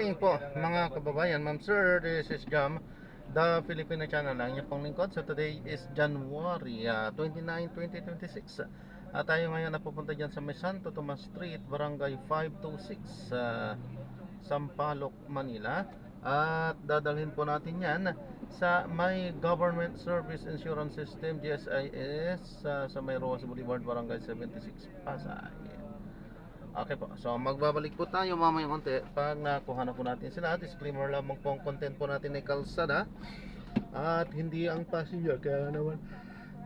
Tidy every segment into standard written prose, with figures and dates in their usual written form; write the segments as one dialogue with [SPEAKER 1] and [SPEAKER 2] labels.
[SPEAKER 1] morning po mga kababayan, ma'am sir, this is Jam, the Filipino channel lang niyo pong lingkod. So today is January 29, 2026. At tayo ngayon napupunta dyan sa may Santo Tomas Street, Barangay 526, Sampaloc, Manila. At dadalhin po natin yan sa may Government Service Insurance System, GSIS, sa may Roas Boulevard, Barangay 76, Pasay. Okay po, so magbabalik po tayo mamayang konti pag nakuha na po natin sila. Disclaimer lamang po, ang content po natin ay kalsada at hindi ang passenger. Kaya naman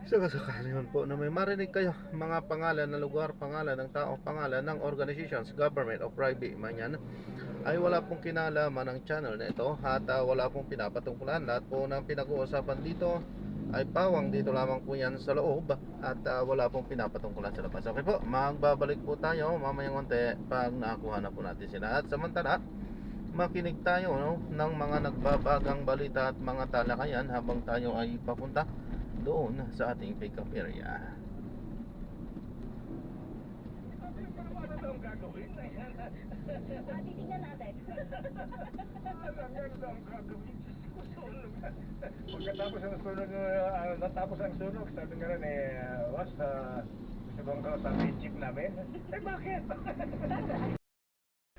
[SPEAKER 1] sakasakali naman po na may marinig kayo mga pangalan ng lugar, pangalan ng tao, pangalan ng organizations, government o private man yan, ay wala pong kinalaman ng channel na ito at wala pong pinapatungkulan. Lahat po ng pinag-uusapan dito ay pawang dito lamang po yan sa loob at wala pong pinapatungkulan sa labas. Okay po, magbabalik po tayo mamayang konti pag nakakuha na po natin sila. At samantala, makinig tayo ng mga nagbabagang balita at mga talakayan habang tayo ay papunta doon sa ating pick up area.
[SPEAKER 2] Titingnan natin.
[SPEAKER 3] Pagkatapos ang sunog, natapos ang sunog, sabi nga rin was, gusto bang kausapin yung jeep namin? Bakit?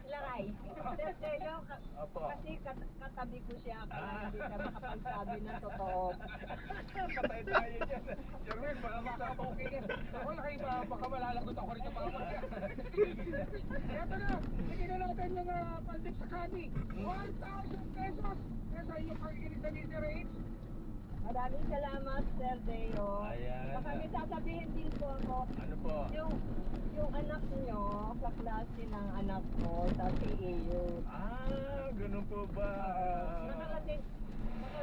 [SPEAKER 2] Laray. Kasi katabi ko siya kaya hindi ka makapagsabi ng totoo.
[SPEAKER 3] Patay tayo dyan. Jerwin, baka makapokingin. Wala kayo ba, baka malalagot ako rito mga kaya na, sige na natin yung pandip sa kani. 1,000 pesos. Kesa yung pakikinig na Mr. H.
[SPEAKER 2] Maraming salamat, Sir Deo.
[SPEAKER 3] Ayan.
[SPEAKER 2] Baka may sasabihin din po ako.
[SPEAKER 3] Ano po?
[SPEAKER 2] Yung anak niyo, kaklase ng anak ko sa CEU.
[SPEAKER 3] Ganun po ba?
[SPEAKER 2] Nakarating na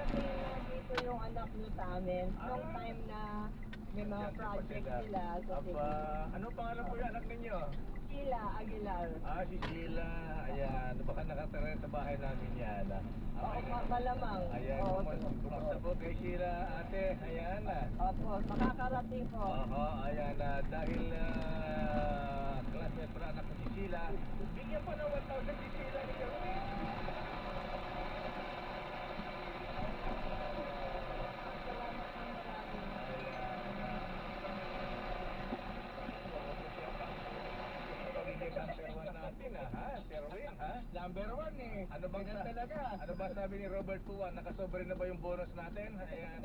[SPEAKER 2] dito yung anak niyo sa amin. Nung time na may mga project sila sa CEU.
[SPEAKER 3] Ano pangalan po yung anak ninyo?
[SPEAKER 2] Sheila Aguilar.
[SPEAKER 3] Si Sheila. Ayan, baka nakatira sa bahay namin yan.
[SPEAKER 2] Oo, malamang.
[SPEAKER 3] Ayan,
[SPEAKER 2] Oo,
[SPEAKER 3] kumusta po kay Sheila, ate? Ayan.
[SPEAKER 2] Opo, makakarating po.
[SPEAKER 3] Ayan, dahil classmate para anak ko si Sheila, bigyan pa ng 1,000 si Sheila ni Jerwin. Number 1 eh. Ano bang talaga? Ano ba sabi ni Robert Puan? Nakasobre na ba yung bonus natin? Ayan.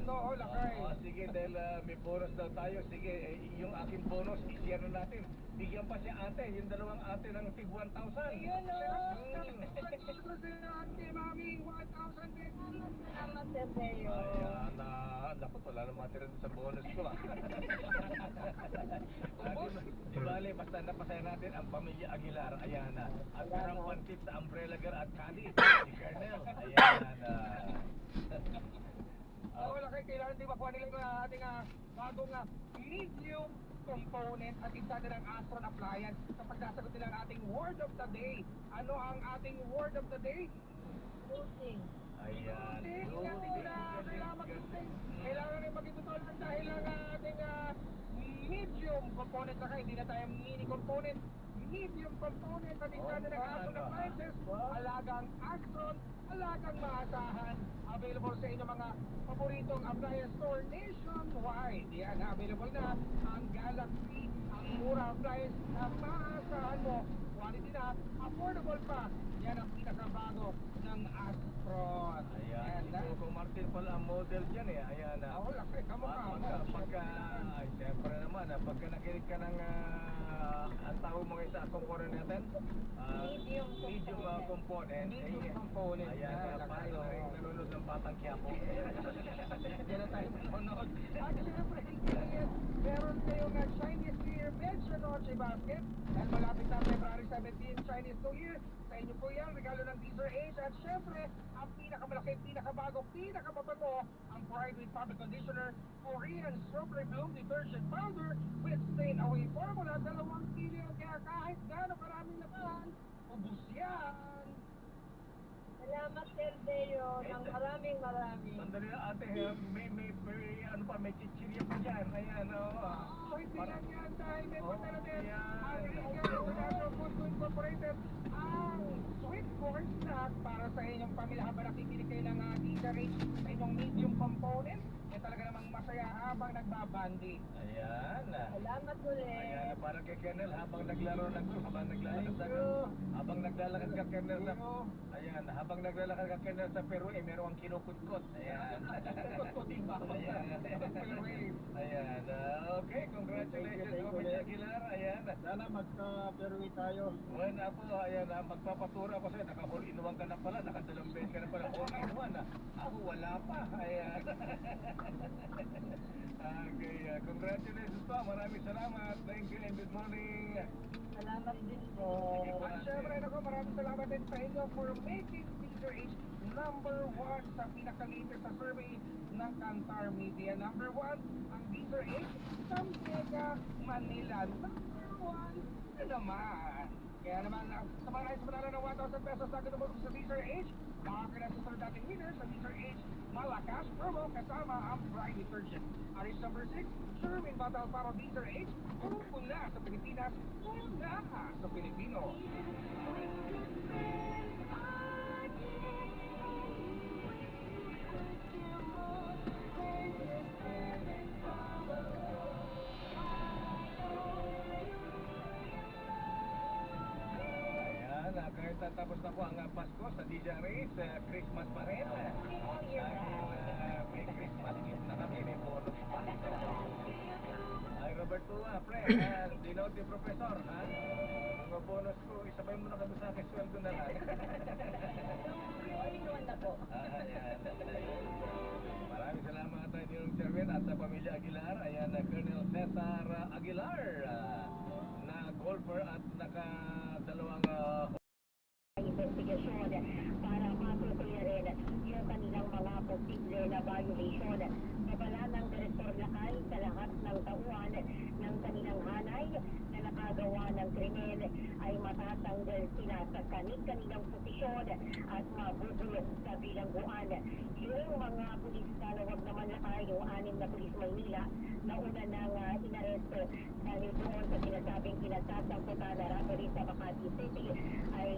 [SPEAKER 3] Oo, lakay. Sige, dahil may bonus daw tayo. Sige, yung aking bonus, i-share na natin. Bigyan pa si ate, yung dalawang ate ng tig 1,000.
[SPEAKER 2] Ayun o.
[SPEAKER 3] Ate, mami, 1,000 pesos.
[SPEAKER 2] Salamat, Sir Deo.
[SPEAKER 3] Ayan, dapat wala na matira sa bonus ko. Di bale, basta napasaya natin ang pamilya Aguilar. Ayan na. At parang pantit sa Umbrella Girl at Cali. Si Colonel. Ayan na. Wala kayo, kailangan din makuha nila yung ating bagong medium component at isa nilang Astron appliance kapag nasagot nila ang ating word of the day. Ano ang ating word of the day?
[SPEAKER 2] Pushing.
[SPEAKER 3] Ayan. Kailangan mag-instinct. Kailangan rin mag-itutol dahil ang ating medium component na kayo, hindi na tayo mini component. Medium component at isa nilang Astron appliances. Alagang Astron, alagang maasahan. Available sa inyo mga paboritong appliance store nationwide. Yan, available na ang Galaxy, ang mura appliance na maasahan mo. Quality na, affordable pa. Yan ang pinakabago ng Astron. Ayan, si Coco Martin pala ang model dyan eh. Ayan na. Oo, laki, kamukha mo. Ay, siyempre naman, pagka nakinig ka ng ang tawag mo ngayon sa component natin? Medium component. Medium component. Ayan, paano nanonood ng Batang Quiapo. Diyan na tayo nanonood. At siyempre, meron kayong Chinese New Year Medyo Noche Basket. Dahil malapit na February 17, Chinese New Year. Sa inyo po yan, regalo ng Teaser Age. At siyempre, ang pinakamalaki, pinakabago, pinakamabago, ang Pride with Fabric Conditioner, Korean Strawberry Bloom Detergent Powder with Stain Away Formula, 2 kilo. Kaya kahit gano'ng karaming labahan, ubus yan.
[SPEAKER 2] Salamat, Sir Deo, ng maraming.
[SPEAKER 3] Sandali na ate, may chichirya pa dyan. Ayan, So, hindi lang yan dahil may pagkala din. Ang Rizal Food Incorporated, ang sweet corn pack para sa inyong pamilya habang nakikinig kayo ng teaserage sa inyong medium component. Yan talaga namang masaya habang nagbabandi.
[SPEAKER 4] Ayan.
[SPEAKER 2] Salamat
[SPEAKER 4] Ayan,
[SPEAKER 2] ulit.
[SPEAKER 4] para kay Kernel habang naglaro habang naglalakad
[SPEAKER 3] Thank
[SPEAKER 4] ka.
[SPEAKER 3] you.
[SPEAKER 4] Habang naglalakad ka Kernel sa
[SPEAKER 3] Pero,
[SPEAKER 4] Ayan, habang naglalakad ka Kernel sa Peru eh meron kang kinukutkot. Ayan.
[SPEAKER 3] kukutin ba ako sa pero
[SPEAKER 4] Ayan. Okay, congratulations
[SPEAKER 3] Thank you,
[SPEAKER 4] Omid
[SPEAKER 3] ulit.
[SPEAKER 4] Aguilar. Ayan.
[SPEAKER 3] sana magka-perwi tayo.
[SPEAKER 4] Bueno po, ayan, magpapatura ko sa'yo, naka-all in one ka na pala, nakadalang bench ka na pala, all in one. Ako wala pa, ayan. Okay, congratulations pa, maraming salamat, thank you and good morning.
[SPEAKER 2] Salamat din po.
[SPEAKER 3] At syempre ako, maraming salamat din sa inyo for making Teaser H #1 sa pinaka-latest sa survey ng Kantar Media. #1 ang Teaser H sa Mega Manila. #1 na naman. Kaya naman, sa mga nais manalo ng 1,000 pesos sa ganun sa Teaser H, makakilala sa dating winner sa Teaser H Malakas promo kasama ang Pride Detergent. Aris #6, Sherwin Batal para Teaser H, una sa Pilipinas, una sa Pilipino.
[SPEAKER 4] Ayan, kahit tatapos na po ang Pasko sa DJ Race, Christmas pa rin. May Christmas gift na kami, may bonus pa. Ay, Roberto, pre, dinote professor, ha? Ang bonus ko, isabay mo na kami sa akin, sweldo na lang.
[SPEAKER 2] All-in-one na po.
[SPEAKER 4] Ayan. Maraming salamat tayo niyong Sherwin at sa pamilya Aguilar. Ayan, Colonel Cesar Aguilar, na golfer at nakadalawang
[SPEAKER 5] investigasyon para matutuloy rin yung kanilang mga posible na violation. Babala ng Direktor Lakay sa lahat ng tauhan ng kanilang hanay na nakagawa ng krimen ay matatanggal sila sa kanilang posisyon at mabubulok sa bilangguan. Yung mga pulis na wag naman Lakay, yung 6 na pulis Maynila na una nang inaresto dahil doon sa sinasabing kinasasangkutan na robbery sa Makati City ay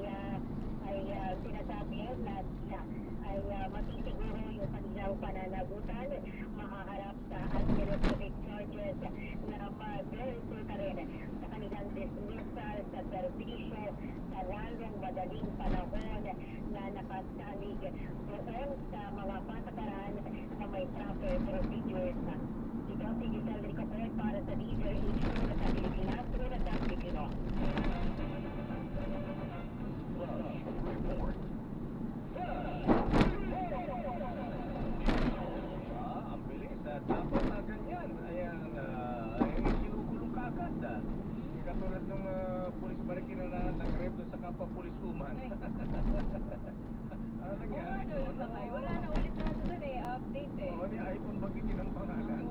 [SPEAKER 5] sinasabi na sila ay matisiguro yung kanilang pananagutan, makaharap sa administrative charges na mag-resulta rin sa kanilang dismissal sa serbisyo sa lalong madaling panahon na nakasalig doon sa mga patakaran na may proper procedures. Ito ang digital report para sa leader issue sa Pilipinas, una sa Pilipino.
[SPEAKER 4] ang bilis. Dapat na ganyan. Ayan, sinukulong ka agad. Hindi katulad ng pulis barikin na nag-rep doon sa kapwa pulis uman. Ano nangyari doon?
[SPEAKER 2] Wala na ulit na doon eh. Update eh.
[SPEAKER 4] Oo, ni iPhone bagitin ang pangalan.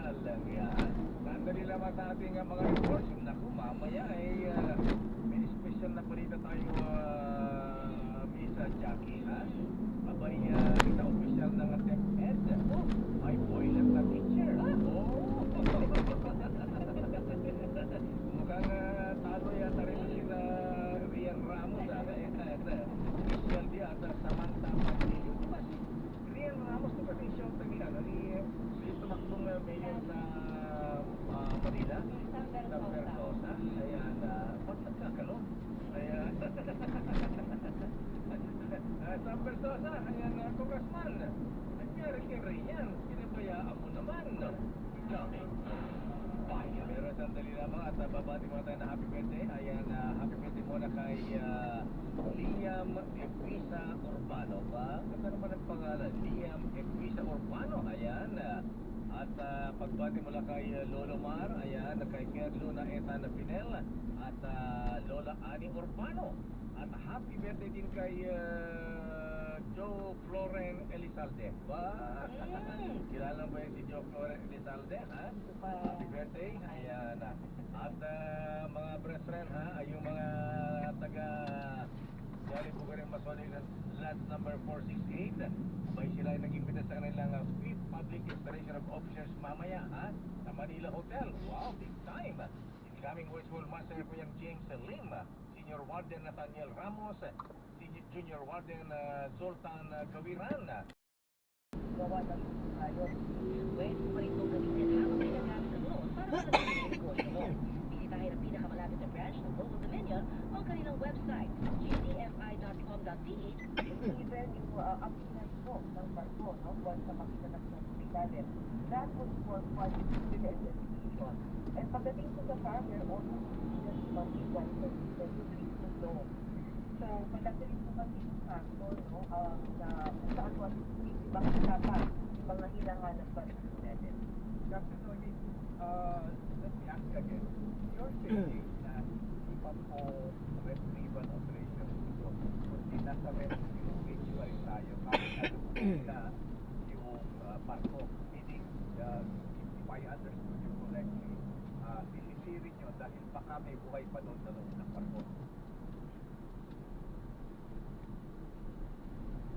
[SPEAKER 4] Alang yan. Sandali lamang sa ating mga reports. Naku, mamaya ay may special na balita tayo, Miss Jackie, ha? Abay, kita official ng DepEd. May boiler na teacher. Mukhang talo yata rin sila Rian Ramos. Official di at Samantha Padillo. Diba si Rian Ramos diba si show ni tumakbong mayor sa Manila? Sa Versosa. Ayan, ba't nagkakalo? Ayan. Sa Versosa, ayan, Congressman. Nangyari kay Rian. Pinabayaan mo naman. Dami. Pero sandali lamang at babati mo tayo na happy birthday. Ayan, happy birthday muna kay Liam Equisa Urbano. Ganda naman ang pangalan, Liam Equisa Urbano. Ayan, at pagbati mula kay Lolo Mar, ayan, kay Gerluna Etana Pinel, at Lola Ani Urbano. At happy birthday din kay Joe Floren Elizalde. Kilala ba yun si Joe Floren Elizalde, ha? Happy birthday. Ayan. At mga best friend, ha? Ay yung mga taga Jolly Bugarin Masoni lot number 468. Abay sila ay nag-imbita sa kanilang 5th public installation of officers mamaya, ha? Sa Manila Hotel. Wow, big time. Incoming Westwall Master po yung James Lim, Senior Warden Nathaniel Ramos, CJ Junior Warden Zoltan Gawiran.
[SPEAKER 5] gawa ng tayo. Pwede pa rin itong gamitin habang ginagamit ang loan para malagay ang negosyo mo. Bisitahin ang pinakamalapit na branch ng Global Dominion o kanilang website, gdfi.com.ph. Even yung uplinance po ng barko, no? Once na makita ng hospitality, that would form part of the investigation. And pagdating po sa farmer, also just mag-iwan sa the loan. So, malaki rin po kasi yung factor, no? Na kung saan po ibang dapat, yung mga hinahanap pa rin natin.
[SPEAKER 4] Captain Tony, let me ask you again. You're saying that iba po retrieval operations ito, kundi nasa rescue stage pa rin tayo kahit alugin na yung barko. Meaning, if I understood you correctly, sisisirin nyo dahil baka may buhay pa doon sa loob ng barko.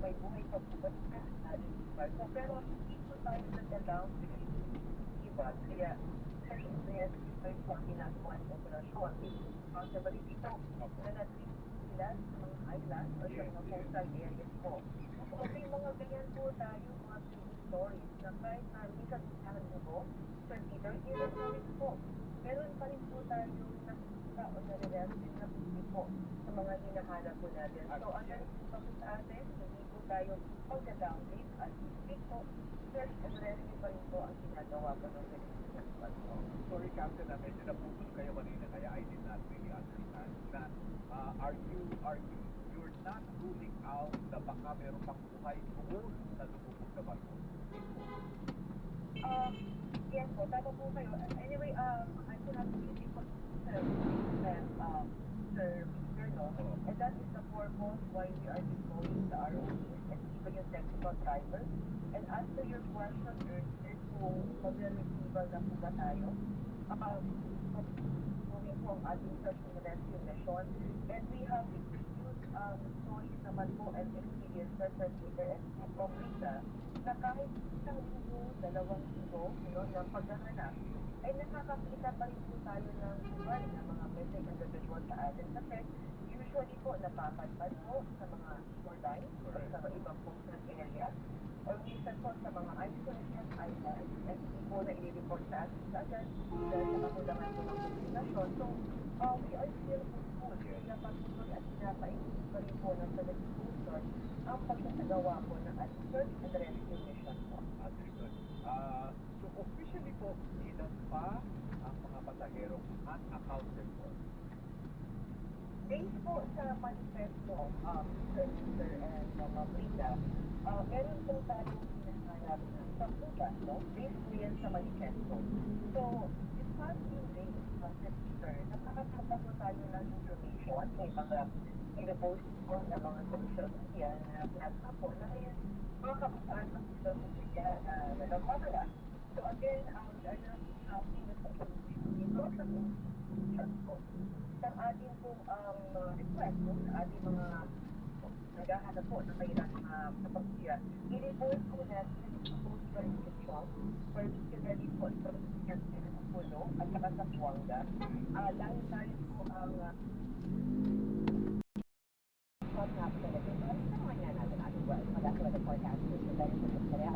[SPEAKER 5] May buhay pa po ba sa ating barko? Pero hindi po tayo nag-allow iba. Kaya, kasi ito yung po ang ginagawa ng operasyon. Responsibility ito na natin sila sa mga island o sa mga coastal areas po. So, may mga ganyan po tayo, mga stories na kahit na minsan ang mo, Sir Peter, i-recording po. Meron pa rin po tayo nakikita o nare-rescue na po sa mga hinahanap po natin. So, ano po sa atin, hindi po tayo pagka-downgrade at speak po, search and rescue pa rin po ang ginagawa po ng
[SPEAKER 4] Sorry, Captain, na medyo naputol kayo kanina kaya I did not really understand na you're not ruling out na baka meron pang buhay doon sa lubog na barko?
[SPEAKER 5] Yes po, tama po kayo. Anyway, I could have really put Sir Peter, no? And that is the purpose why we are deploying the ROEs and even yung technical drivers. And as to your question earlier, kung mag-retrieval na po ba tayo, moving po ang ating search and rescue mission, and we have reviewed stories naman po and experiences Sir Peter and from Rita, na kahit isang linggo, 2 linggo, ng paghahanap, ay nakakakita pa rin po tayo ng buhay ng mga missing individual sa atin. Kasi usually po napapadpad po sa mga shorelines o sa ibang coastal area or minsan po sa mga isolated islands and hindi po na i-report sa atin agad dahil sa kakulangan po ng komunikasyon. So, we are still hopeful na patuloy at pinapaigit pa rin po ng Philippine Coast Guard ang pagsasagawa po ng search and rescue mission po.
[SPEAKER 4] Understood. So officially po, ilan pa ang mga pasahero unaccounted for?
[SPEAKER 5] Based po sa manifesto, Sir Peter and mga Brita, meron po tayong hinahanap ng pagbukas, no? Based po yan sa manifesto. So, it has been based, Sir Peter, nakakatawa po tayo ng information, may mga i-post po sa mga social media na pinasa po na ngayon, mga kaputaan ng social media na nagmamala. So again, we are not happy with the solution dito sa po. Sa ating pong request po, sa ating mga naghahanap po ng kailang kapagsiya, i-report po natin sa Coast Guard Institution, particularly po sa Pulo at saka sa Buanga. Dahil tayo po ang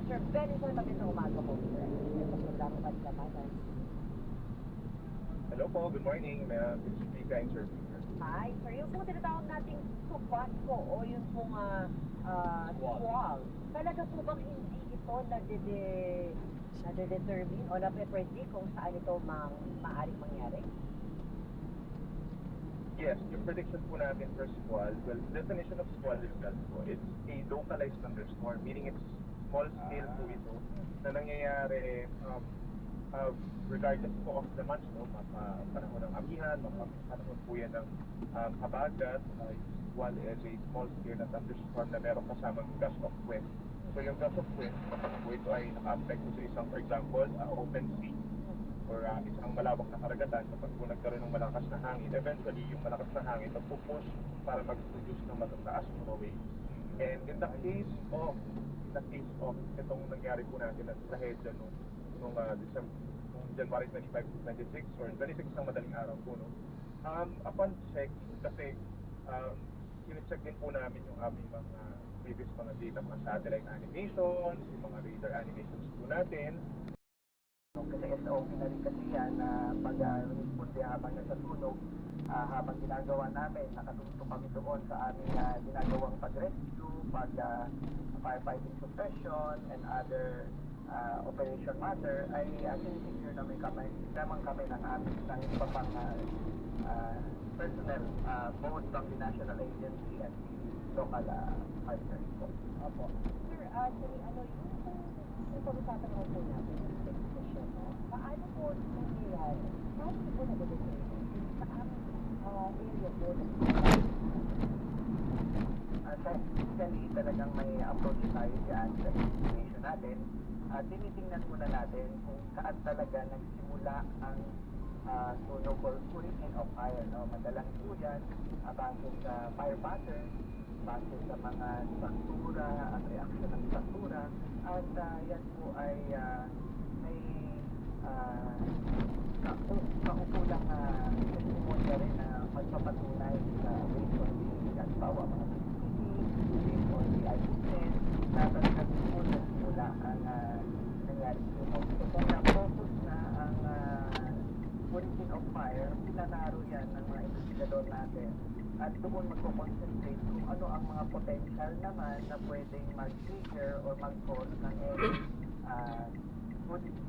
[SPEAKER 5] Sir Ben, sir, magandang umaga po, sir. Sa programa Pagdamanan.
[SPEAKER 4] Hello po, good morning. This is Pika and Sir Peter.
[SPEAKER 5] Hi, sir. Yung po tinatawag nating supat po o yung pong wall. Talaga po bang hindi ito nade-determine o nape-predict kung saan ito maaaring mangyari?
[SPEAKER 4] Yes, yung prediction po natin for squall, well, definition of squall itself po, it's a localized thunderstorm, meaning it's small scale po ito na nangyayari regardless po of the month, no? Panahon ng amihan, panahon po yan ng habagat, squall is a small scale na thunderstorm na meron kasamang gust of wind. So yung gust of wind, po ito ay naka-affect sa isang, for example, open sea or isang malawak na karagatan. Kapag po nagkaroon ng malakas na hangin, eventually yung malakas na hangin magpupush para mag-produce ng matataas na waves. And in the case of itong nangyari po natin na trahedya nung January 25 to 26 or 26 ng madaling araw po, no? Upon check, kasi
[SPEAKER 3] check din po namin yung aming mga previous mga data, mga satellite animations, yung mga radar animations po natin.
[SPEAKER 6] Kasi SOP na rin kasi yan na pag responde habang nasusunog, habang ginagawa namin, nakatutok kami doon sa aming ginagawang pag-rescue, firefighting suppression, and other operation matter, ay sinisecure naman kami ng aming ng iba pang personnel, both from the national agency and the local partners po.
[SPEAKER 2] Opo. Sir, actually, yung pag-usapan naman po natin, yung investigation, no? Paano po nangyayari? Paano po nag-determine sa aming area po?
[SPEAKER 6] Technically, talagang may approach tayo dyan sa investigation natin. Tinitingnan muna natin kung saan talaga nagsimula ang sunog or origin of fire. No? Madalas po yan, base sa fire pattern, base sa mga struktura, ang reaction ng struktura, at yan po ay may kaukulang testimonya rin na magpapatunay sa based on the halimbawa mga CCTV, based on the eyewitness, na talagang po nagsimula ang nangyari sunog. So kung na-focus na ang origin of fire, pinanaro yan ng mga investigador natin at doon magko-concentrate kung ano ang mga potential naman na pwedeng mag-trigger or mag-cause ng any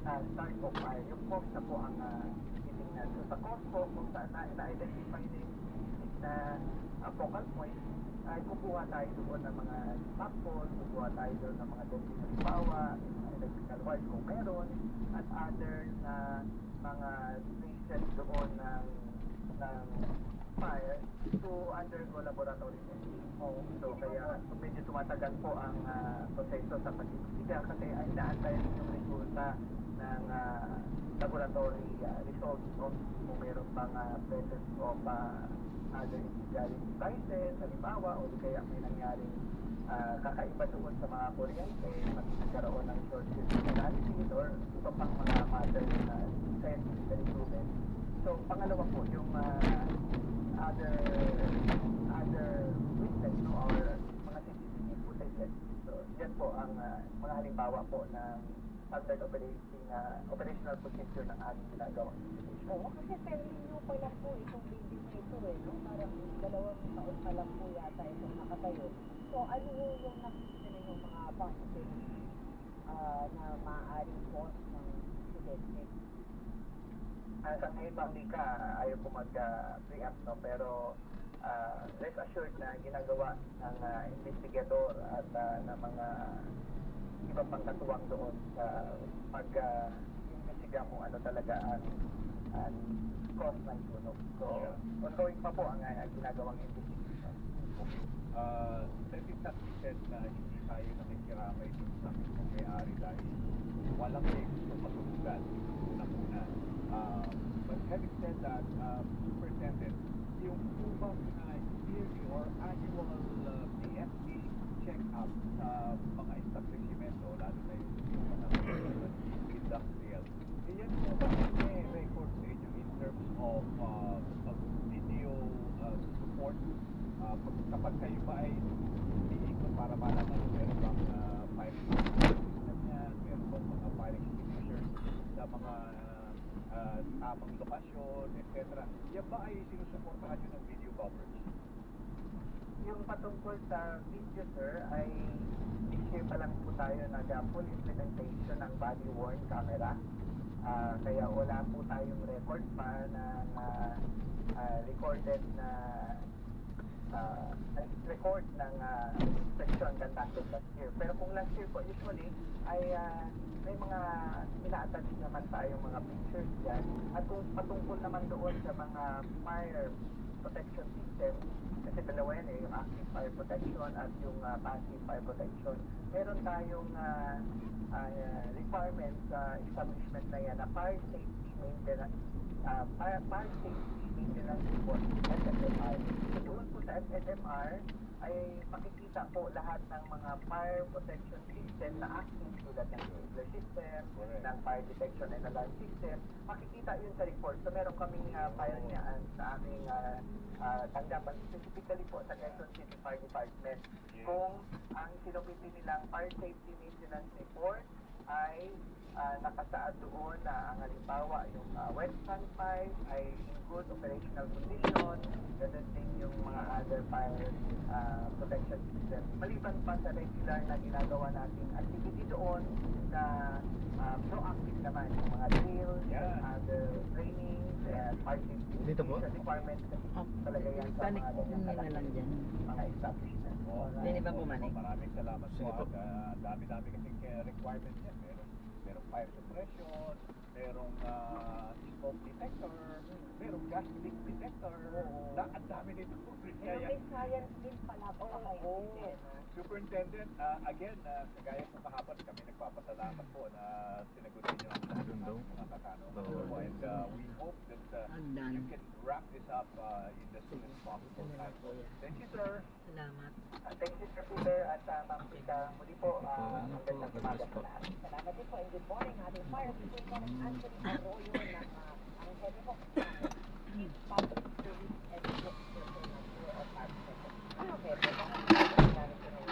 [SPEAKER 6] start of fire. Yung cause na po ang titingnan. So sa cause po, kung saan na-identify na yung specific na focal point, ay kukuha tayo doon ng mga sample, kukuha tayo doon ng mga debris na halimbawa, electrical wires kung meron, at other na mga traces doon ng fire to undergo laboratory testing. So kaya medyo tumatagal po ang proseso sa pag-iimbestiga kasi ay inaantay rin yung resulta ng laboratory results kung meron pang presence of other invalid devices, halimbawa, o kaya may nangyaring kakaiba doon sa mga kuryente, magkakaroon ng short circuit analysis or iba pang mga matters na scientifically proven. So, pangalawa po, yung other witness, no, or mga CCTV footages. So, yan po ang mga halimbawa po ng standard operational procedure ng ating ginagawang investigation.
[SPEAKER 2] Oo, kasi fairly new pa lang po itong building na ito eh, no? Parang 2 taon pa lang po yata itong nakatayo. So, ano yung nakikita na yung mga possible na maaaring cause ng incident?
[SPEAKER 6] Sa ngayon, Ma'am Lika, ayaw ko mag-preempt, no? Pero rest assured na ginagawa ng investigador at ng mga iba pang katuwang doon sa pag-investiga kung ano talaga ang cause ng sunog. So, ongoing pa po ang ginagawang investigation.
[SPEAKER 4] Let it not be said na hindi tayo nakikiramay dun sa mismong may-ari dahil walang may gusto matutugan una-una. But having said that, Superintendent, yung ubang yearly or annual PFD check-up sa mga establishmento, lalo na yung mga industrial, yan po ba may record sa inyo in terms of video support? Kapag kayo ba ay umiikot para malaman kung meron bang fire system yan, meron bang mga fire extinguishers sa mga tamang lokasyon, etc. Yan ba ay sinusuportahan nyo ng video coverage?
[SPEAKER 6] Yung patungkol sa video, sir, ay this year pa lang po tayo nag-full implementation ng body-worn camera. Kaya wala po tayong record pa ng recorded na record ng inspection conducted last year. Pero kung last year po, usually ay may mga ina-attach naman tayong mga pictures dyan. At kung patungkol naman doon sa mga fire protection system, kasi dalawa yan yung active fire protection at yung passive fire protection. Meron tayong requirements sa establishment na yan na fire safety maintenance report, SSFI. So doon po po sa SSMR ay makikita po lahat ng mga fire protection system na active tulad ng sprinkler system,
[SPEAKER 4] Correct.
[SPEAKER 6] ng fire detection and alarm system. Makikita yun sa report. So meron kaming fire niyaan sa aming tanggapan, specifically po sa Quezon City Fire Department.
[SPEAKER 4] Yes.
[SPEAKER 6] Kung ang sinubiti nilang fire safety maintenance report ay nakasaad doon na ang halimbawa yung wet stand pipe ay in good operational condition, ganun din yung mga other fire protection system. Maliban pa sa regular na ginagawa nating activity doon na proactive naman yung mga drills,
[SPEAKER 4] Yeah.
[SPEAKER 6] other trainings, fire safety
[SPEAKER 1] Dito po?
[SPEAKER 6] requirements kasi talaga yan sa
[SPEAKER 2] Balik
[SPEAKER 6] mga ganyan
[SPEAKER 2] na lang dyan.
[SPEAKER 6] mga establishment.
[SPEAKER 4] Oo.
[SPEAKER 2] Pwede ba pumanik?
[SPEAKER 4] Maraming salamat
[SPEAKER 1] Sige
[SPEAKER 4] po.
[SPEAKER 1] po.
[SPEAKER 4] At dami-dami kasing requirements yan. Merong fire suppression, merong smoke detector, merong gas leak detector. Ang dami nito.
[SPEAKER 2] Pero may science din pala po kayo.
[SPEAKER 4] Superintendent, again, kagaya po kahapon, kami nagpapasalamat po na sinagutin niyo ang lahat ng
[SPEAKER 1] Doon daw.
[SPEAKER 4] mga katanong.
[SPEAKER 1] Oo.
[SPEAKER 4] And we hope that you can wrap this up in the soonest possible time. Thank you, sir.
[SPEAKER 2] Salamat.
[SPEAKER 6] Thank you, Sir Peter, at Ma'am Rita. Muli po,
[SPEAKER 1] Ano po,
[SPEAKER 6] magandang
[SPEAKER 1] God
[SPEAKER 6] umaga
[SPEAKER 1] bless
[SPEAKER 6] sa
[SPEAKER 1] po.
[SPEAKER 6] lahat.
[SPEAKER 2] Salamat din po and good morning ating fire superintendent Anthony Arroyo ng ang head po Chief Public Service and Spokesperson ng Bureau of Fire Protection. Ano head? Baka ang namin ko ng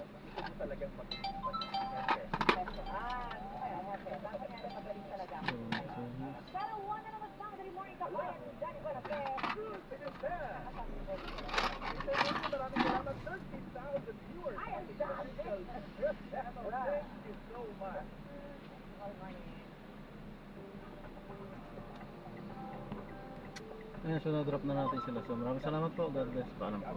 [SPEAKER 6] Gusto mo talagang mag-isipan ng
[SPEAKER 2] head. Kaya head. Baka niya na magaling talaga. Pero one na naman sa good morning kapayan ni Johnny Bonaparte.
[SPEAKER 4] Maraming salamat, 13,000 viewers.
[SPEAKER 2] Ay, ang dami.
[SPEAKER 4] Yes, thank you so much.
[SPEAKER 1] Ayan, so na-drop na natin sila. So maraming salamat po. God bless. Paalam po.